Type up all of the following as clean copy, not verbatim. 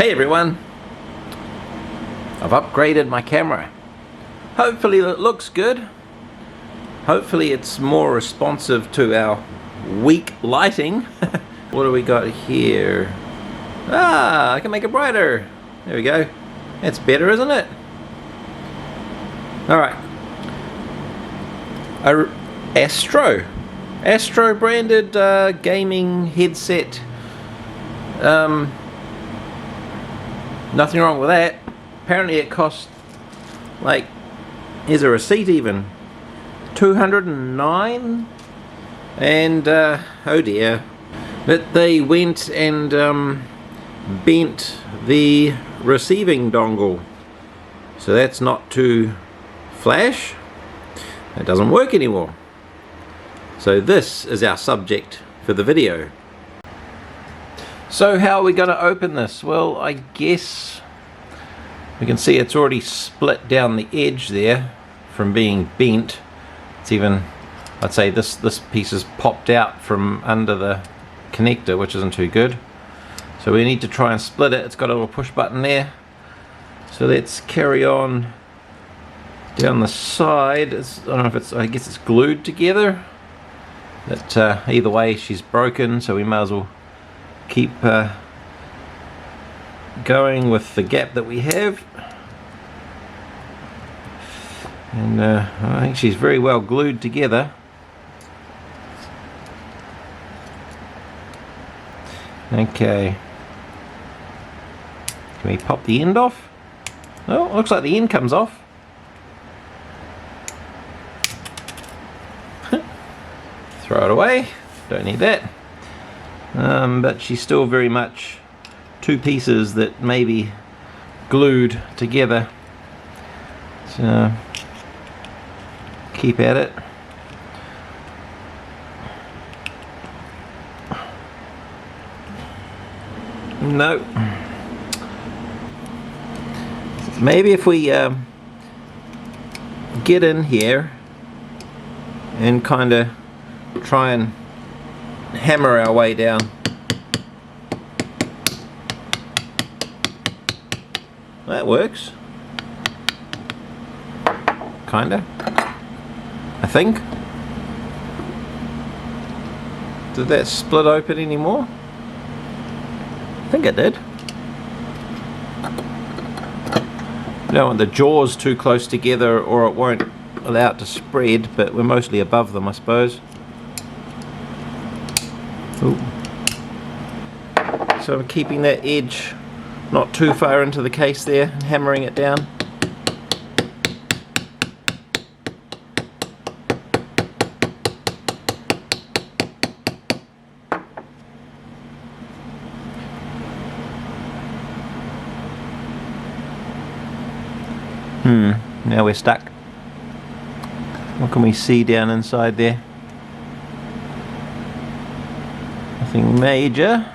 Hey everyone, I've upgraded my camera. Hopefully it looks good. Hopefully it's more responsive to our weak lighting. What do we got here? Ah, I can make it brighter. There we go. That's better, isn't it? Alright. Astro branded gaming headset. Nothing wrong with that. Apparently it cost, like, here's a receipt even, $209, and oh dear, but they went and bent the receiving dongle, so that's not to flash. It doesn't work anymore. So this is our subject for the video. So how are we going to open this? Well, I guess we can see it's already split down the edge there from being bent. It's even, I'd say this piece is popped out from under the connector, which isn't too good. So we need to try and split it. It's got a little push button there. So let's carry on down the side. I don't know if it's, I guess it's glued together. But either way, she's broken, so we may as well keep going with the gap that we have. And I think she's very well glued together. Okay, can we pop the end off? Oh, looks like the end comes off. Throw it away, don't need that. But she's still very much two pieces that may be glued together. So keep at it. No. Maybe if we get in here and kind of try and hammer our way down. That works. Kinda. I think. Did that split open anymore? I think it did. You don't want the jaws too close together or it won't allow it to spread, but we're mostly above them, I suppose. Ooh. So I'm keeping that edge not too far into the case there and hammering it down. Now we're stuck. What can we see down inside there? Nothing major.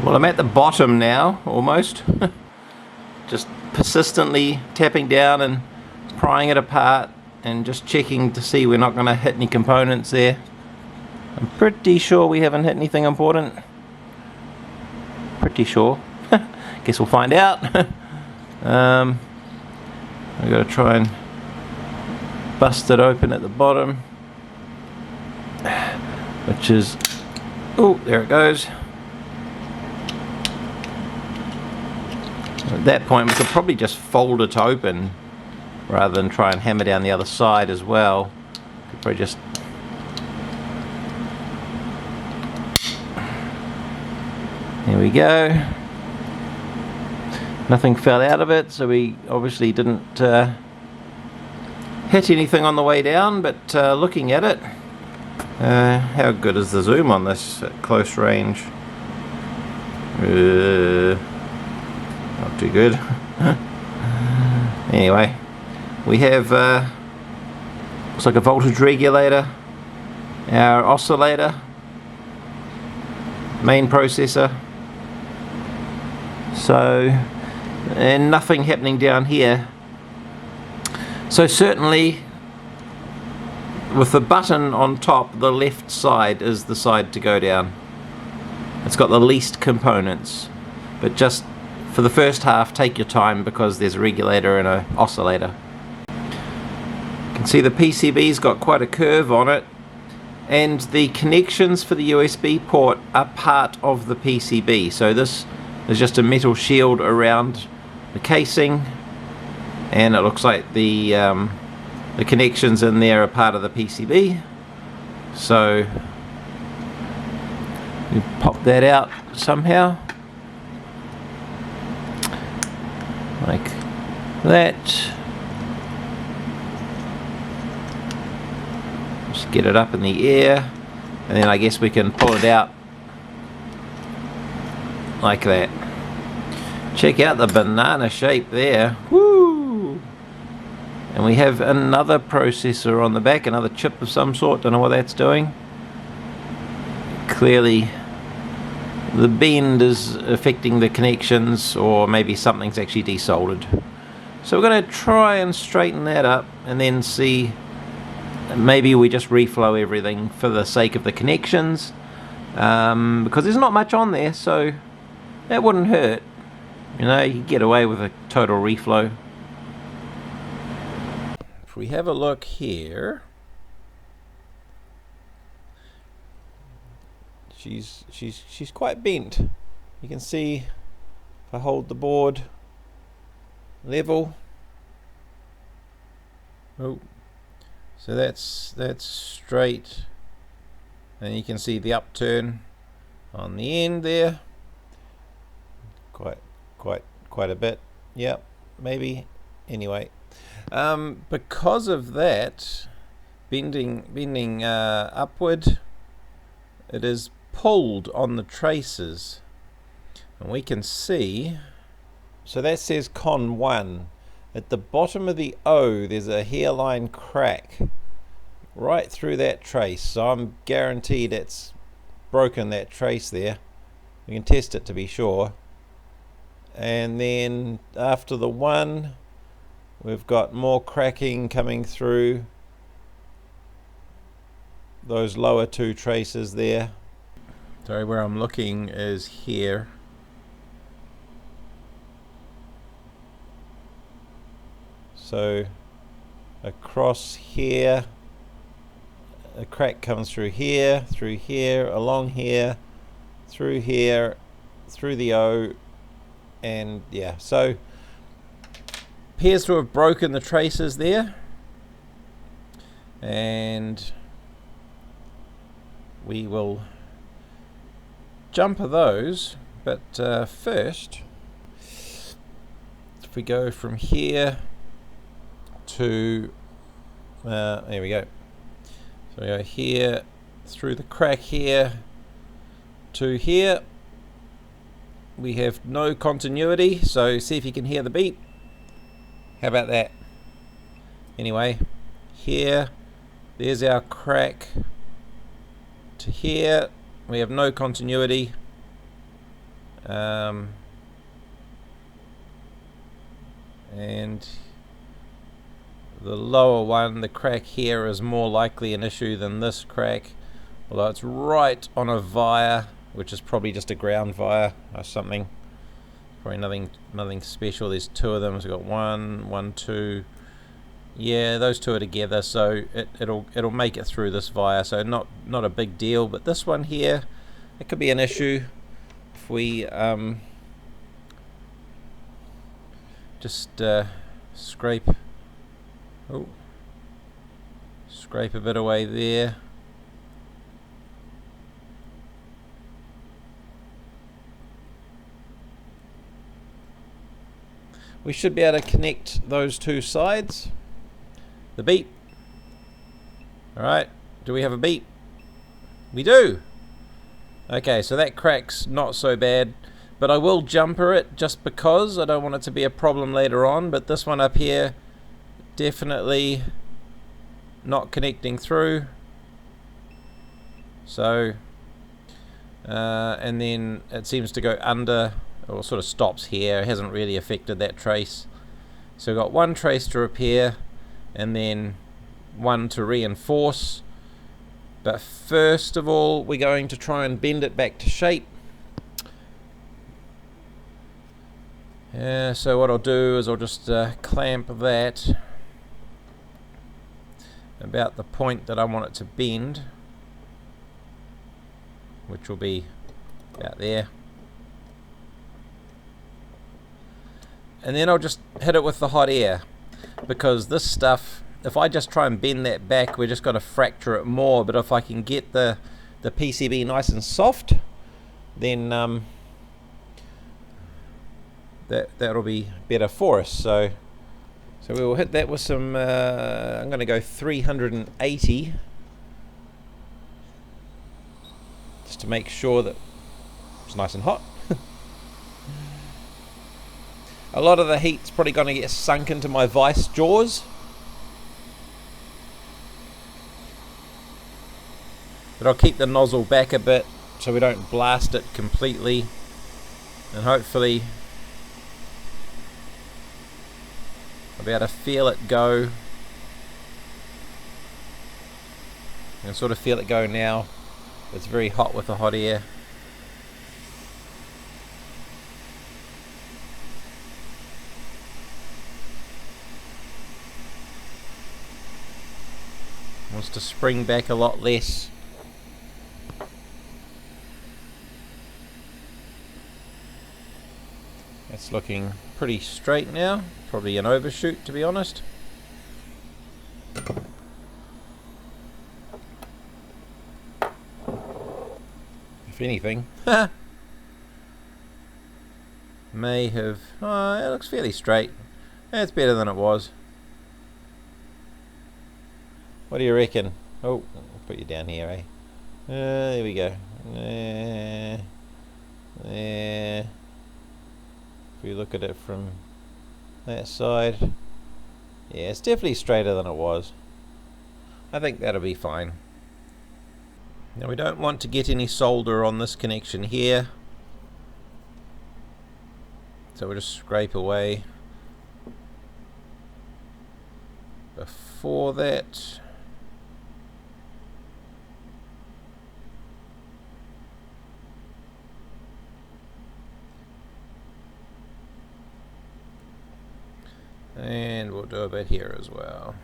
Well, I'm at the bottom now, almost. Just persistently tapping down and prying it apart and just checking to see we're not going to hit any components there. I'm pretty sure we haven't hit anything important. Pretty sure. Guess we'll find out. I've got to try and bust it open at the bottom, which is, oh, there it goes. At that point we could probably just fold it open rather than try and hammer down the other side as well. Could probably just there we go. Nothing fell out of it, so we obviously didn't hit anything on the way down, but looking at it, how good is the zoom on this at close range? Not too good. Anyway, we have Looks like a voltage regulator, our oscillator, main processor. So, and nothing happening down here. So certainly with the button on top, the left side is the side to go down. It's got the least components, but just for the first half take your time because there's a regulator and an oscillator. You can see the PCB's got quite a curve on it, and the connections for the USB port are part of the PCB. So this is just a metal shield around the casing, and it looks like the connections in there are part of the PCB. So you pop that out somehow, like that. Just get it up in the air, and then I guess we can pull it out like that. Check out the banana shape there. Woo! And we have another processor on the back, another chip of some sort. Don't know what that's doing. Clearly the bend is affecting the connections, or maybe something's actually desoldered. So we're going to try and straighten that up and then see, maybe we just reflow everything for the sake of the connections, because there's not much on there, so that wouldn't hurt. You know, you get away with a total reflow. If we have a look here, she's quite bent. You can see if I hold the board level. Oh, so that's straight, and you can see the upturn on the end there. Quite a bit. Yep, maybe. Anyway, because of that bending upward, it is pulled on the traces, and we can see. So that says con 1. At the bottom of the O, there's a hairline crack right through that trace. So I'm guaranteed it's broken that trace there. We can test it to be sure. And then after the 1, we've got more cracking coming through those lower 2 traces there. Sorry, where I'm looking is here. So across here, a crack comes through here, along here, through the O. And yeah, so appears to have broken the traces there, and we will jumper those. But first, if we go from here to there we go. So we go here through the crack here to here. We have no continuity, so see if you can hear the beat. How about that? Anyway, here, there's our crack to here. We have no continuity. And the lower one, the crack here, is more likely an issue than this crack, although it's right on a via, which is probably just a ground via or something. Probably nothing special. There's 2 of them. So we've got 1, 2. Yeah, those 2 are together, so it'll make it through this via. So not a big deal. But this one here, it could be an issue if we just scrape a bit away there. We should be able to connect those 2 sides. The beep. Alright, do we have a beep? We do! Okay, so that crack's not so bad, but I will jumper it just because I don't want it to be a problem later on. But this one up here, definitely not connecting through. So and then it seems to go under, or sort of stops here. It hasn't really affected that trace. So we've got one trace to repair and then one to reinforce. But first of all, we're going to try and bend it back to shape. So what I'll do is I'll just clamp that about the point that I want it to bend, which will be about there. And then I'll just hit it with the hot air, because this stuff, if I just try and bend that back, we're just going to fracture it more. But if I can get the PCB nice and soft, then that'll be better for us. So we will hit that with some, I'm going to go 380, just to make sure that it's nice and hot. A lot of the heat's probably going to get sunk into my vice jaws, but I'll keep the nozzle back a bit so we don't blast it completely, and hopefully I'll be able to feel it go. You can sort of feel it go now. It's very hot with the hot air. Wants to spring back a lot less. It's looking pretty straight now. Probably an overshoot, to be honest. If anything, may have. Oh, it looks fairly straight. It's better than it was. What do you reckon? Oh, I'll put you down here, eh? There we go. There. If we look at it from that side, yeah, it's definitely straighter than it was. I think that'll be fine. Now we don't want to get any solder on this connection here, so we'll just scrape away before that. And we'll do a bit here as well.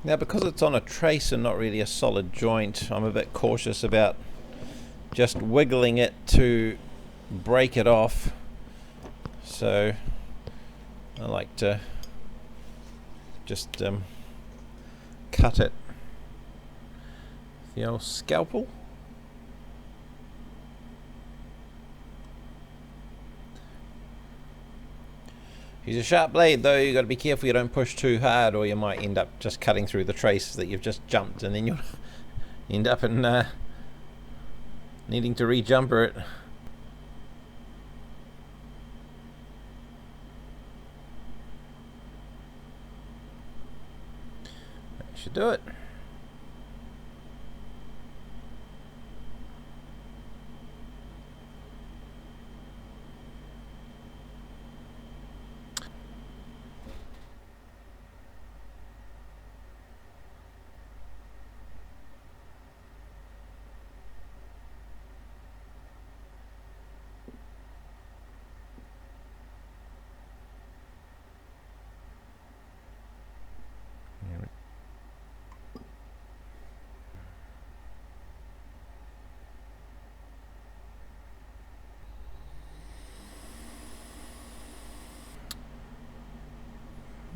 Now, because it's on a trace and not really a solid joint, I'm a bit cautious about just wiggling it to break it off. So I like to just cut it with the old scalpel. Use a sharp blade though. You've got to be careful you don't push too hard, or you might end up just cutting through the trace that you've just jumped, and then you'll end up in needing to re-jumper it. That should do it.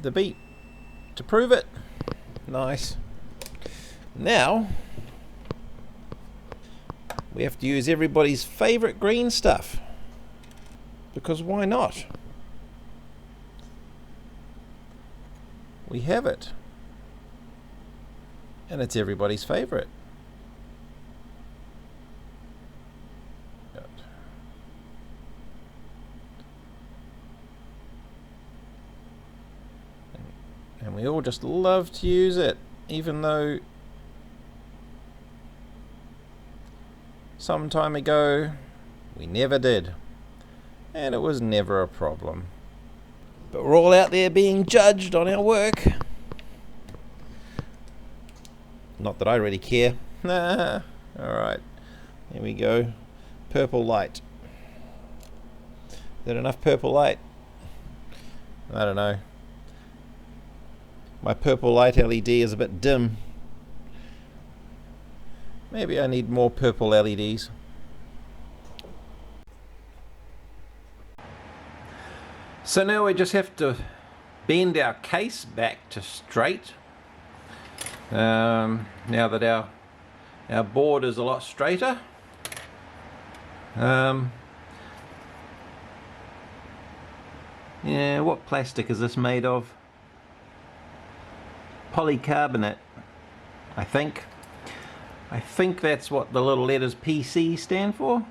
The beat to prove it. Nice. Now we have to use everybody's favorite green stuff, because why not? We have it, and it's everybody's favorite. And we all just love to use it, even though some time ago we never did, and it was never a problem. But we're all out there being judged on our work. Not that I really care. Nah. Alright, here we go. Purple light. Is that enough purple light? I don't know. My purple light LED is a bit dim. Maybe I need more purple LEDs. So now we just have to bend our case back to straight. Now that our board is a lot straighter. Yeah, what plastic is this made of? Polycarbonate, I think. I think that's what the little letters PC stand for.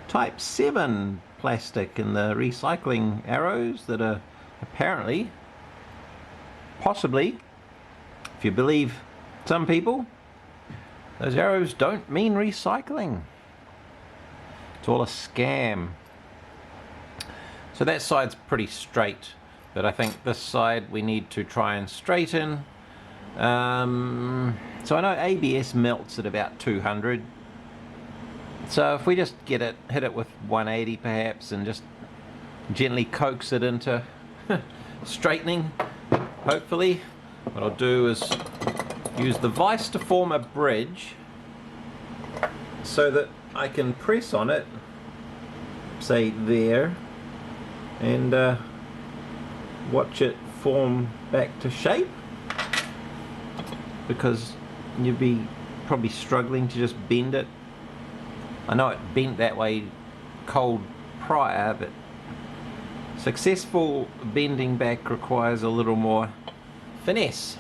Type 7 plastic in the recycling arrows that are apparently, possibly, if you believe some people, those arrows don't mean recycling. It's all a scam. So that side's pretty straight, but I think this side we need to try and straighten. So I know ABS melts at about 200. So if we just hit it with 180 perhaps, and just gently coax it into straightening, hopefully. What I'll do is use the vise to form a bridge so that I can press on it, say there, and watch it form back to shape, because you'd be probably struggling to just bend it. I know it bent that way cold prior, but successful bending back requires a little more finesse.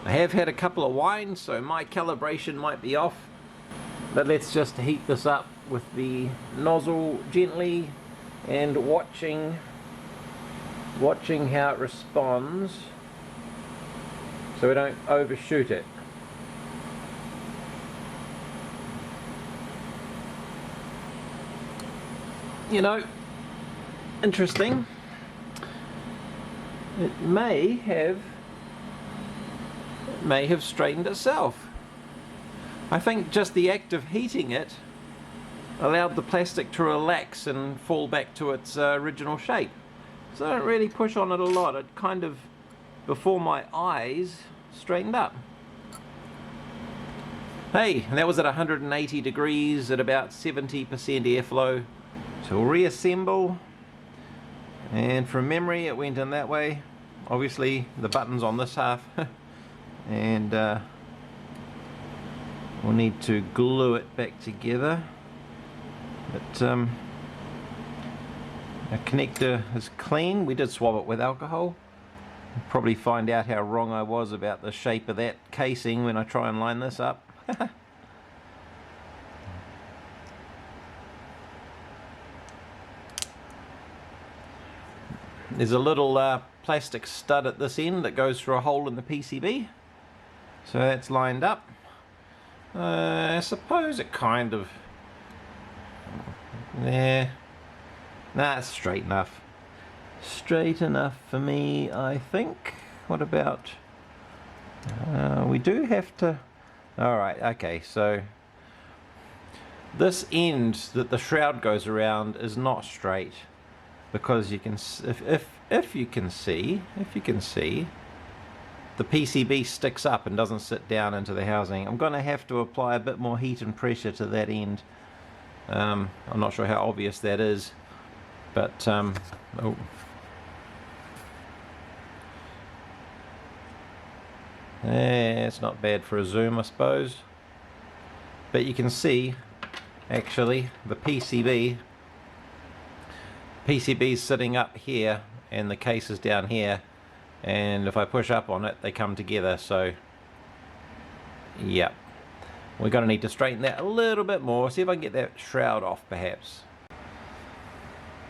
I have had a couple of wines, so my calibration might be off, but let's just heat this up with the nozzle gently and watching how it responds so we don't overshoot it. You know, interesting, it may have straightened itself. I think just the act of heating it allowed the plastic to relax and fall back to its original shape. So I don't really push on it a lot. It kind of, before my eyes, straightened up. Hey, and that was at 180 degrees at about 70% airflow. So we'll reassemble, and from memory it went in that way. Obviously the button's on this half, and we'll need to glue it back together. But our connector is clean. We did swab it with alcohol. I'll probably find out how wrong I was about the shape of that casing when I try and line this up. There's a little plastic stud at this end that goes through a hole in the PCB. So that's lined up. I suppose it kind of... yeah. Nah, it's straight enough. Straight enough for me, I think. What about... we do have to... Alright, okay, so... this end that the shroud goes around is not straight. Because you can, if you can see, the PCB sticks up and doesn't sit down into the housing. I'm going to have to apply a bit more heat and pressure to that end. I'm not sure how obvious that is, but oh. It's not bad for a zoom, I suppose. But you can see, actually, the PCB's sitting up here, and the case is down here. And if I push up on it, they come together. So, yeah, we're going to need to straighten that a little bit more. See if I can get that shroud off, perhaps.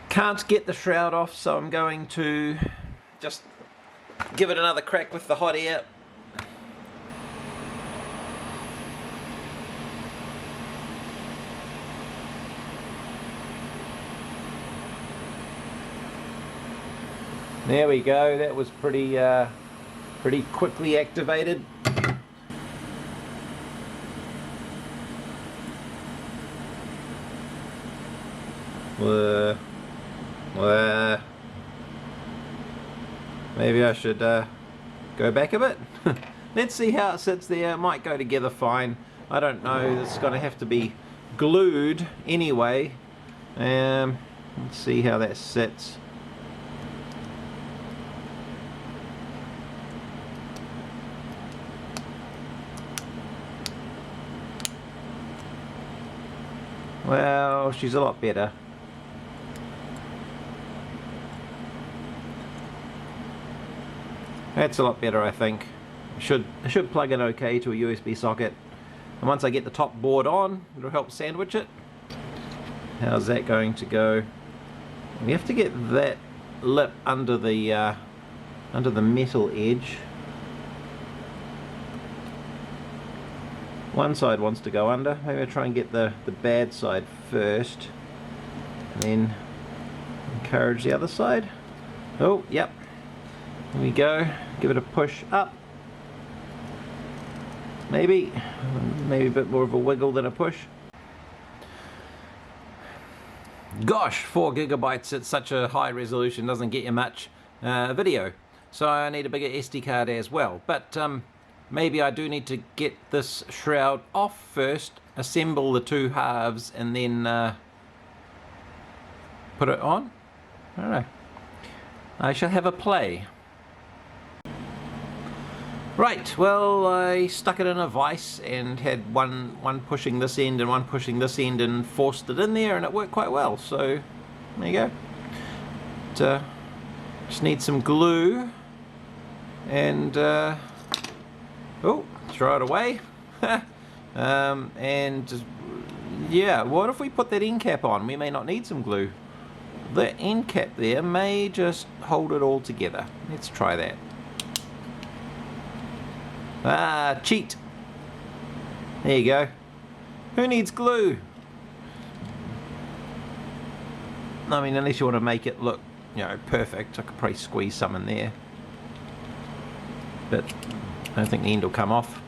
Can't get the shroud off, so I'm going to just give it another crack with the hot air. There we go. That was pretty quickly activated. Maybe I should go back a bit. Let's see how it sits there. It might go together fine. I don't know. It's going to have to be glued anyway. Let's see how that sits. Well, she's a lot better. That's a lot better, I think. It should plug in okay to a USB socket. And once I get the top board on, it'll help sandwich it. How's that going to go? We have to get that lip under the metal edge. One side wants to go under. Maybe I'll try and get the bad side first, and then encourage the other side. Oh, yep. There we go. Give it a push up. Maybe a bit more of a wiggle than a push. Gosh, 4 gigabytes at such a high resolution doesn't get you much video. So I need a bigger SD card as well. But maybe I do need to get this shroud off first, assemble the two halves, and then put it on. I don't know. I shall have a play. Right, well, I stuck it in a vise and had one pushing this end and one pushing this end and forced it in there, and it worked quite well. So there you go. But, just need some glue and oh, throw it away. And just, yeah, what if we put that end cap on? We may not need some glue. The end cap there may just hold it all together. Let's try that. Ah, cheat. There you go. Who needs glue? I mean, unless you want to make it look, you know, perfect. I could probably squeeze some in there, but I don't think the end will come off.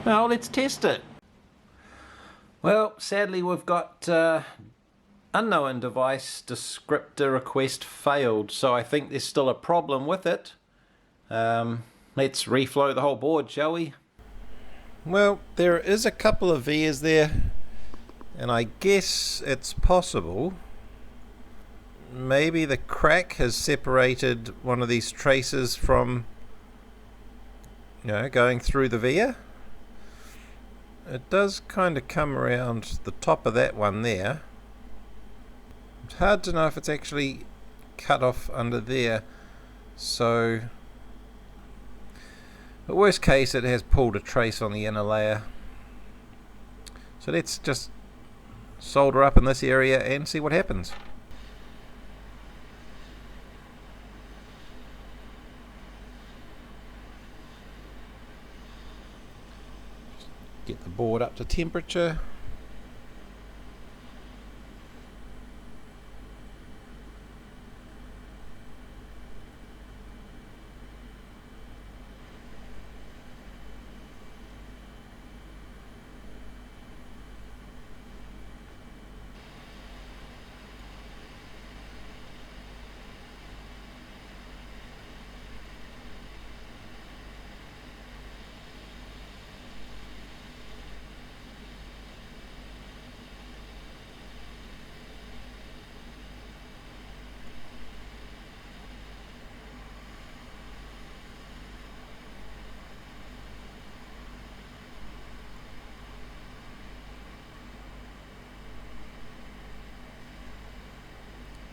Well, let's test it. Well, sadly we've got unknown device descriptor request failed, so I think there's still a problem with it. Let's reflow the whole board, shall we? Well, there is a couple of vias there, and I guess it's possible maybe the crack has separated one of these traces from, you know, going through the via. It does kind of come around the top of that one there. It's hard to know if it's actually cut off under there, so the worst case, it has pulled a trace on the inner layer. So let's just solder up in this area and see what happens. Just get the board up to temperature.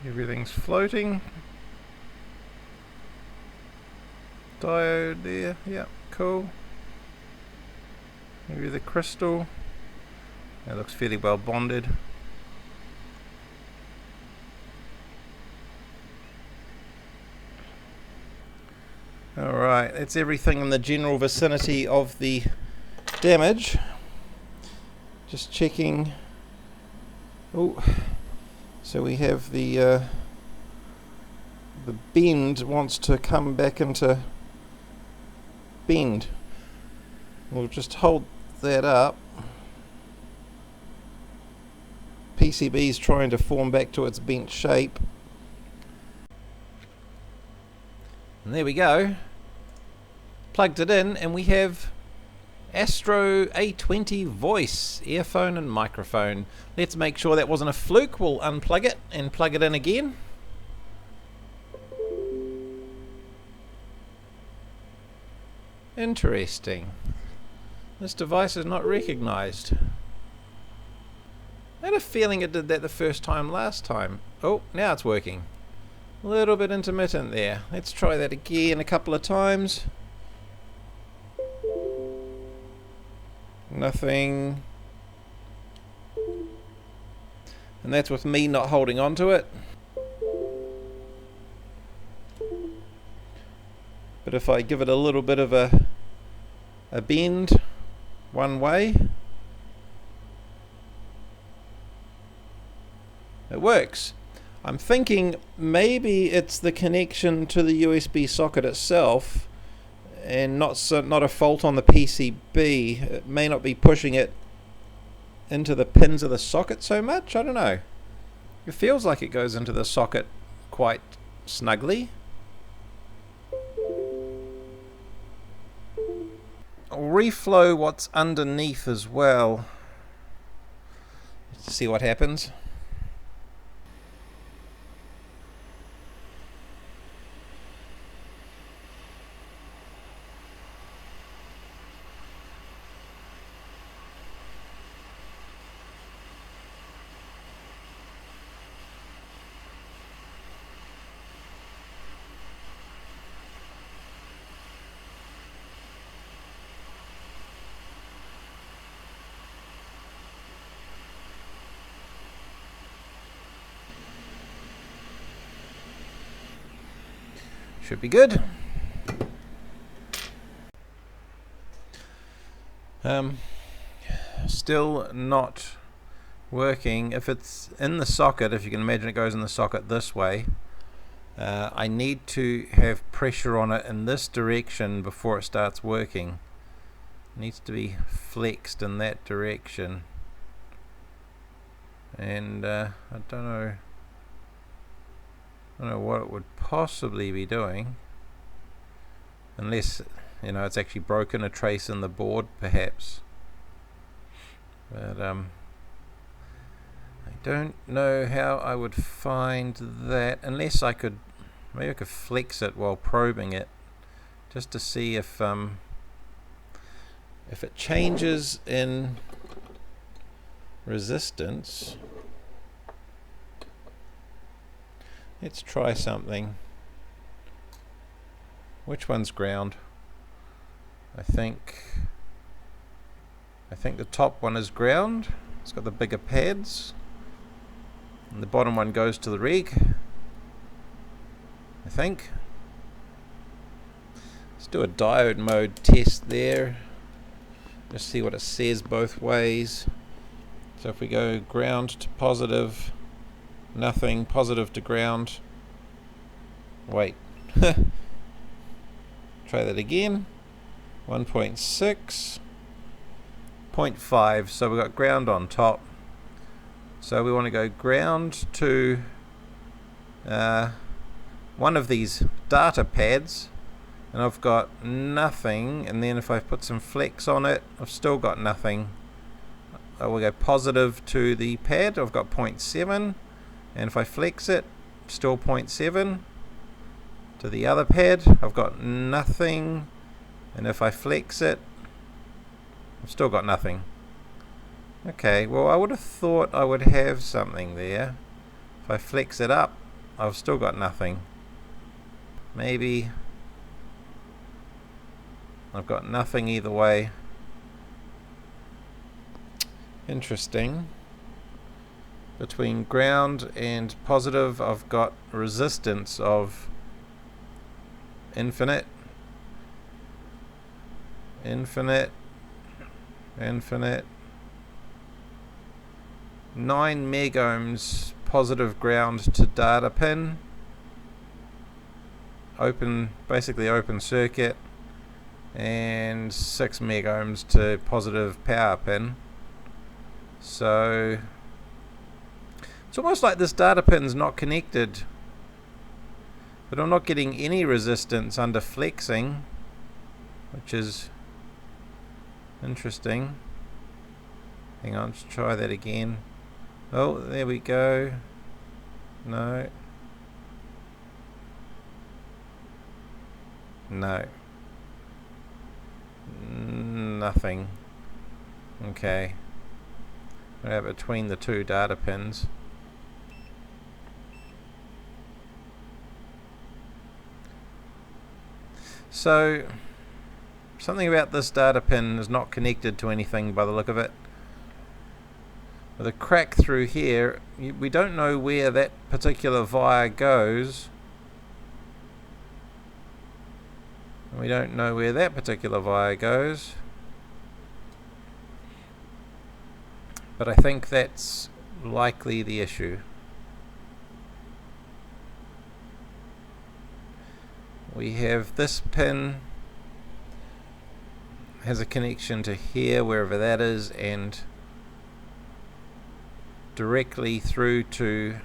Everything's floating. Diode there, yeah, cool. Maybe the crystal. That looks fairly well bonded. Alright, that's everything in the general vicinity of the damage. Just checking. Oh, so we have the bend wants to come back into bend. We'll just hold that up. PCB is trying to form back to its bent shape. And there we go. Plugged it in and we have Astro A20 voice, earphone and microphone. Let's make sure that wasn't a fluke. We'll unplug it and plug it in again. Interesting. This device is not recognized. I had a feeling it did that the first time last time. Oh, now it's working. A little bit intermittent there. Let's try that again a couple of times. Nothing. And that's with me not holding on to it. But if I give it a little bit of a bend one way, it works. I'm thinking maybe it's the connection to the USB socket itself and not a fault on the PCB. It may not be pushing it into the pins of the socket so much. I don't know. It feels like it goes into the socket quite snugly. I'll reflow what's underneath as well. Let's see what happens. Should be good. Still not working. If it's in the socket, if you can imagine it goes in the socket this way, I need to have pressure on it in this direction before it starts working. It needs to be flexed in that direction. And I don't know what it would possibly be doing, unless it's actually broken a trace in the board perhaps, but I don't know how I would find that, unless maybe I could flex it while probing it just to see if it changes in resistance. Let's try something. Which one's ground? I think the top one is ground. It's got the bigger pads. And the bottom one goes to the reg, I think. Let's do a diode mode test there. Just see what it says both ways. So if we go ground to positive, nothing, positive to ground. Wait. Try that again. 1.6, 0.5. So we've got ground on top. So we want to go ground to one of these data pads, and I've got nothing. And then if I put some flex on it, I've still got nothing. We'll go positive to the pad. I've got 0.7. And if I flex it, still 0.7. To the other pad, I've got nothing. And if I flex it, I've still got nothing. Okay, well I would have thought I would have something there. If I flex it up, I've still got nothing. Maybe I've got nothing either way. Interesting. Between ground and positive, I've got resistance of infinite, infinite, infinite. 9 megohms positive ground to data pin. Open, basically open circuit, and 6 megohms to positive power pin. So it's almost like this data pin's not connected, but I'm not getting any resistance under flexing, which is interesting. Hang on, let's try that again. Oh, there we go. No. No. Nothing. Okay. Between the two data pins. So, something about this data pin is not connected to anything by the look of it. With a crack through here, we don't know where that particular wire goes. We don't know where that particular wire goes. But I think that's likely the issue. We have this pin has a connection to here, wherever that is, and directly through to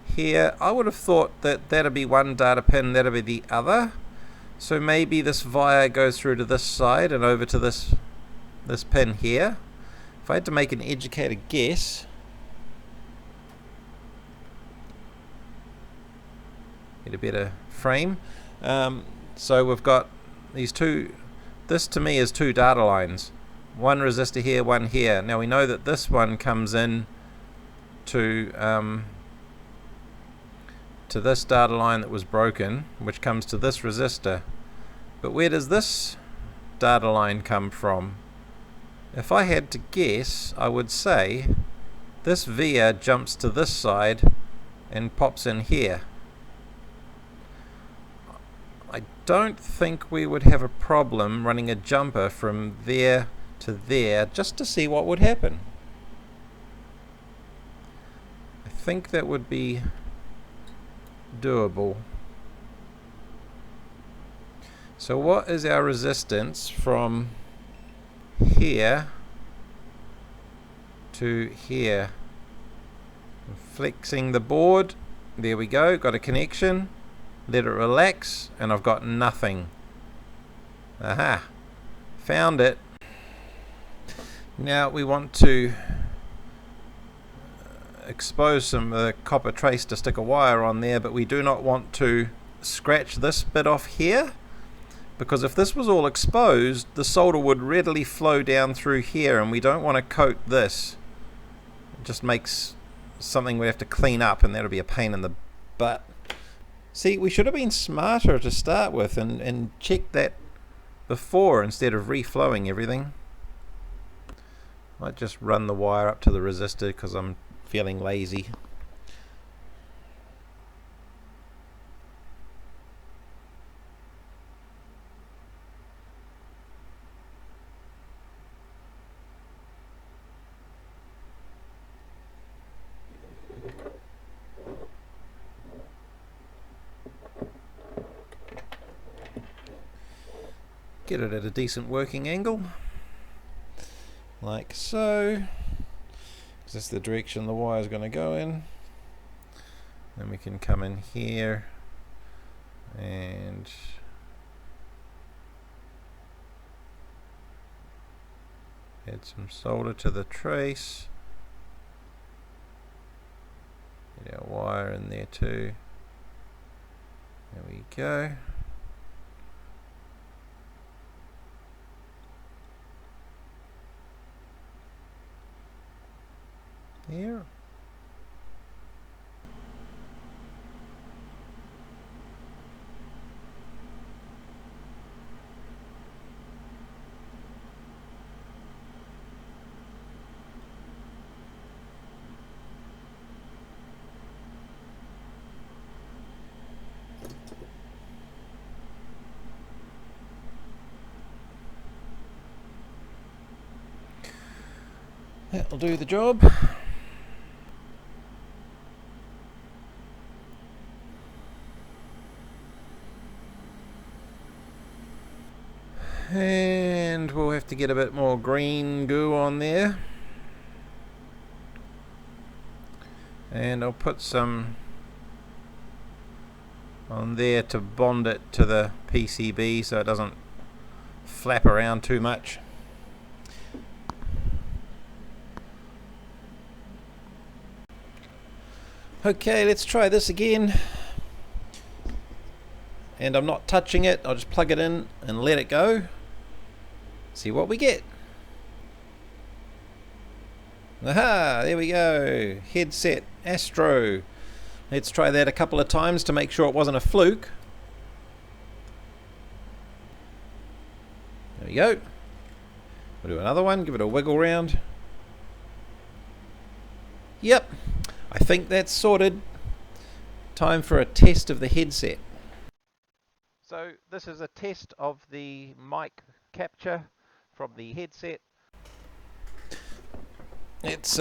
here. I would have thought that that'd be one data pin, that'd be the other. So maybe this wire goes through to this side and over to this pin here. If I had to make an educated guess, get a better frame. So we've got these two. This to me is two data lines. One resistor here, one here. Now we know that this one comes in to this data line that was broken, which comes to this resistor. But where does this data line come from? If I had to guess, I would say this via jumps to this side and pops in here. I don't think we would have a problem running a jumper from there to there just to see what would happen. I think that would be doable. So what is our resistance from here to here? I'm flexing the board. There we go, got a connection. Let it relax, and I've got nothing. Aha, found it. Now we want to expose some copper trace to stick a wire on there, but we do not want to scratch this bit off here, because if this was all exposed, the solder would readily flow down through here, and we don't want to coat this. It just makes something we have to clean up, and that'll be a pain in the butt. See, we should have been smarter to start with and checked that before instead of reflowing everything. Might just run the wire up to the resistor because I'm feeling lazy. Get it at a decent working angle, like so. That's the direction the wire is going to go in. Then we can come in here and add some solder to the trace. Get our wire in there too. There we go. Here. That'll do the job. And we'll have to get a bit more green goo on there. And I'll put some on there to bond it to the PCB so it doesn't flap around too much. Okay, let's try this again. And I'm not touching it, I'll just plug it in and let it go. See what we get. Aha, there we go. Headset Astro. Let's try that a couple of times to make sure it wasn't a fluke. There we go. We'll do another one, give it a wiggle round. Yep, I think that's sorted. Time for a test of the headset. So this is a test of the mic capture from the headset. Let's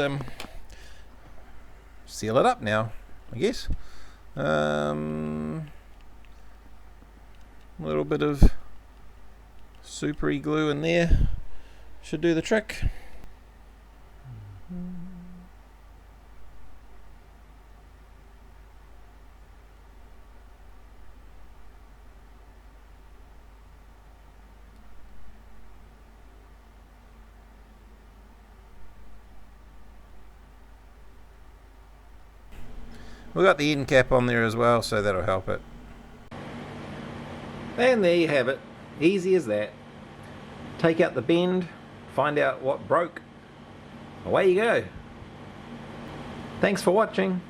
seal it up now, I guess. A little bit of supery glue in there should do the trick. We've got the end cap on there as well, so that'll help it. And there you have it. Easy as that. Take out the bend, find out what broke. Away you go. Thanks for watching.